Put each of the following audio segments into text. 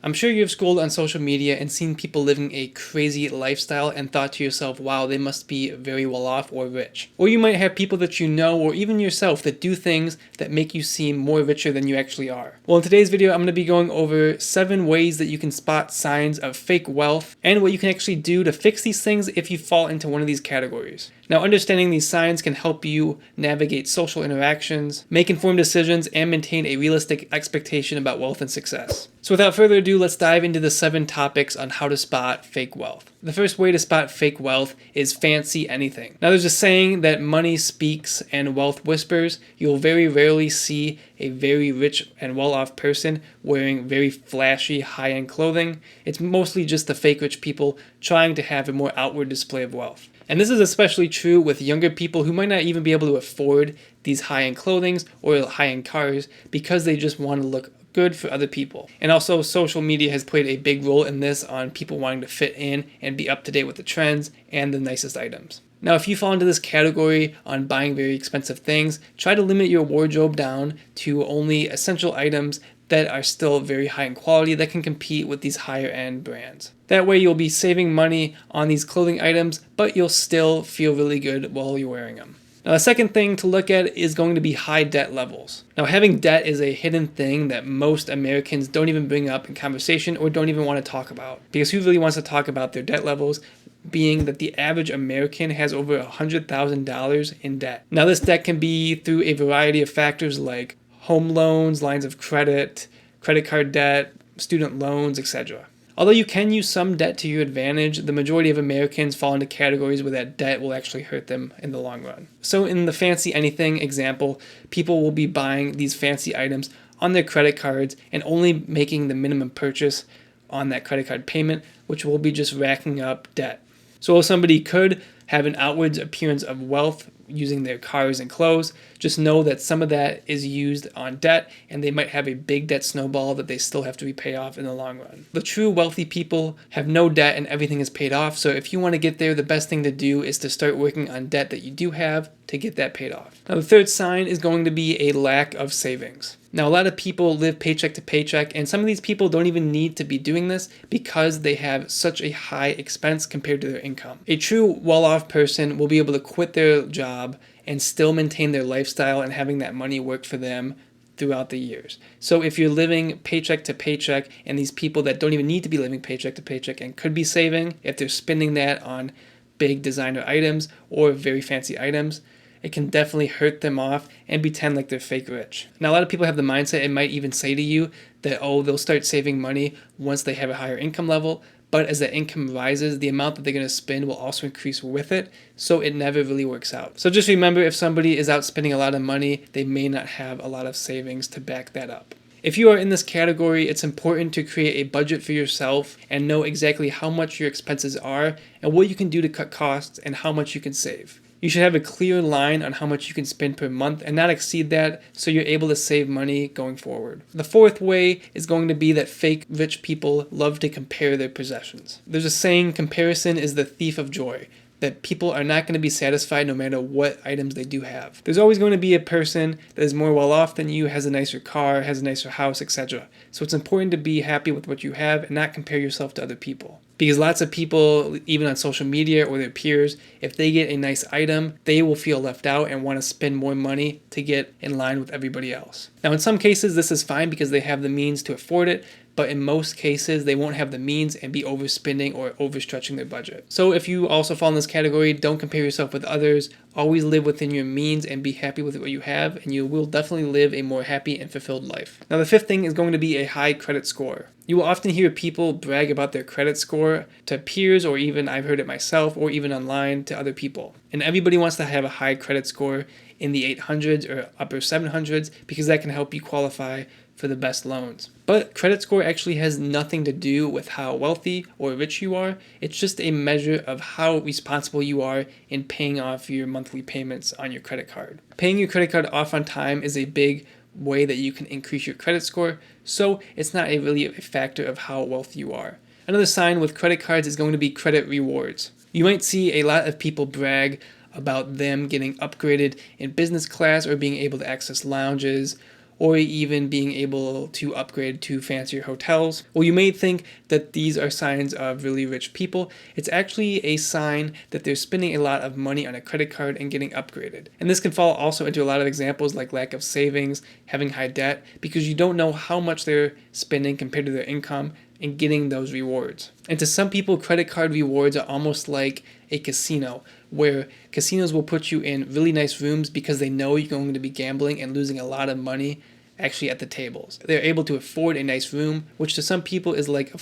I'm sure you've scrolled on social media and seen people living a crazy lifestyle and thought to yourself, wow, they must be very well off or rich. Or you might have people that you know or even yourself that do things that make you seem more richer than you actually are. Well, in today's video, I'm going to be going over 7 ways that you can spot signs of fake wealth and what you can actually do to fix these things if you fall into one of these categories. Now, understanding these signs can help you navigate social interactions, make informed decisions, and maintain a realistic expectation about wealth and success. So without further ado, let's dive into the 7 topics on how to spot fake wealth. The first way to spot fake wealth is fancy anything. Now, there's a saying that money speaks and wealth whispers. You'll very rarely see a very rich and well-off person wearing very flashy, high-end clothing. It's mostly just the fake rich people trying to have a more outward display of wealth. And this is especially true with younger people who might not even be able to afford these high-end clothings or high-end cars because they just want to look good for other people. And also, social media has played a big role in this on people wanting to fit in and be up to date with the trends and the nicest items. Now, if you fall into this category on buying very expensive things, try to limit your wardrobe down to only essential items that are still very high in quality that can compete with these higher end brands. That way you'll be saving money on these clothing items, but you'll still feel really good while you're wearing them. Now, the second thing to look at is going to be high debt levels. Now, having debt is a hidden thing that most Americans don't even bring up in conversation or don't even want to talk about. Because who really wants to talk about their debt levels? Being that the average American has over $100,000 in debt. Now, this debt can be through a variety of factors like home loans, lines of credit, credit card debt, student loans, etc. Although you can use some debt to your advantage, the majority of Americans fall into categories where that debt will actually hurt them in the long run. So in the fancy anything example, people will be buying these fancy items on their credit cards and only making the minimum purchase on that credit card payment, which will be just racking up debt. So while somebody could have an outward appearance of wealth using their cars and clothes, just know that some of that is used on debt and they might have a big debt snowball that they still have to repay off in the long run. The true wealthy people have no debt and everything is paid off, so if you want to get there, the best thing to do is to start working on debt that you do have to get that paid off. Now, the third sign is going to be a lack of savings. Now, a lot of people live paycheck to paycheck, and some of these people don't even need to be doing this because they have such a high expense compared to their income. A true well-off person will be able to quit their job and still maintain their lifestyle and having that money work for them throughout the years. So if you're living paycheck to paycheck, and these people that don't even need to be living paycheck to paycheck and could be saving, if they're spending that on big designer items or very fancy items, it can definitely hurt them off and pretend like they're fake rich. Now, a lot of people have the mindset, it might even say to you that, oh, they'll start saving money once they have a higher income level, but as that income rises, the amount that they're going to spend will also increase with it, so it never really works out. So just remember, if somebody is out spending a lot of money, they may not have a lot of savings to back that up. If you are in this category, it's important to create a budget for yourself and know exactly how much your expenses are and what you can do to cut costs and how much you can save. You should have a clear line on how much you can spend per month and not exceed that, so you're able to save money going forward. The fourth way is going to be that fake rich people love to compare their possessions. There's a saying, comparison is the thief of joy, that people are not going to be satisfied no matter what items they do have. There's always going to be a person that is more well off than you, has a nicer car, has a nicer house, etc. So it's important to be happy with what you have and not compare yourself to other people. Because lots of people, even on social media or their peers, if they get a nice item, they will feel left out and want to spend more money to get in line with everybody else. Now, in some cases, this is fine because they have the means to afford it, but in most cases, they won't have the means and be overspending or overstretching their budget. So if you also fall in this category, don't compare yourself with others. Always live within your means and be happy with what you have, and you will definitely live a more happy and fulfilled life. Now, the fifth thing is going to be a high credit score. You will often hear people brag about their credit score to peers, or even, I've heard it myself, or even online to other people. And everybody wants to have a high credit score in the 800s or upper 700s because that can help you qualify for the best loans. But credit score actually has nothing to do with how wealthy or rich you are. It's just a measure of how responsible you are in paying off your monthly payments on your credit card. Paying your credit card off on time is a big way that you can increase your credit score, so it's not really a factor of how wealthy you are. Another sign with credit cards is going to be credit rewards. You might see a lot of people brag about them getting upgraded in business class or being able to access lounges or even being able to upgrade to fancier hotels. Well, you may think that these are signs of really rich people. It's actually a sign that they're spending a lot of money on a credit card and getting upgraded. And this can fall also into a lot of examples like lack of savings, having high debt, because you don't know how much they're spending compared to their income and getting those rewards. And to some people, credit card rewards are almost like a casino, where casinos will put you in really nice rooms because they know you're going to be gambling and losing a lot of money actually at the tables. They're able to afford a nice room, which to some people is like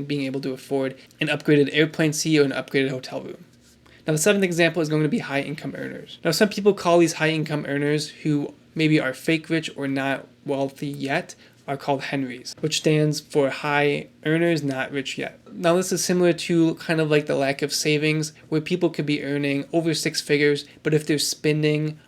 being able to afford an upgraded airplane seat or an upgraded hotel room. Now the seventh example is going to be high income earners. Now some people call these high income earners who maybe are fake rich or not wealthy yet are called Henrys, which stands for high earners not rich yet. Now this is similar to kind of like the lack of savings, where people could be earning over 6 figures, but if they're spending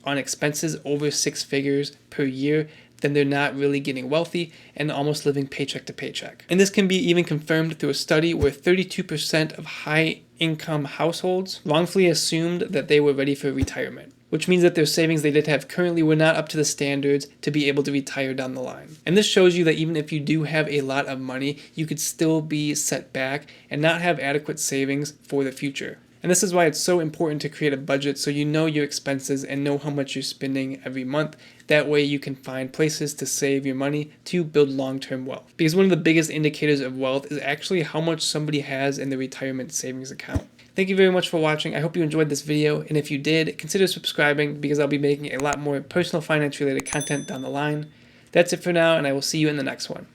on expenses over 6 figures per year, then they're not really getting wealthy and almost living paycheck to paycheck. And this can be even confirmed through a study where 32% of high income households wrongfully assumed that they were ready for retirement, which means that their savings they did have currently were not up to the standards to be able to retire down the line. And this shows you that even if you do have a lot of money, you could still be set back and not have adequate savings for the future. And this is why it's so important to create a budget so you know your expenses and know how much you're spending every month. That way you can find places to save your money to build long-term wealth. Because one of the biggest indicators of wealth is actually how much somebody has in the retirement savings account. Thank you very much for watching. I hope you enjoyed this video, and if you did, consider subscribing because I'll be making a lot more personal finance related content down the line. That's it for now, and I will see you in the next one.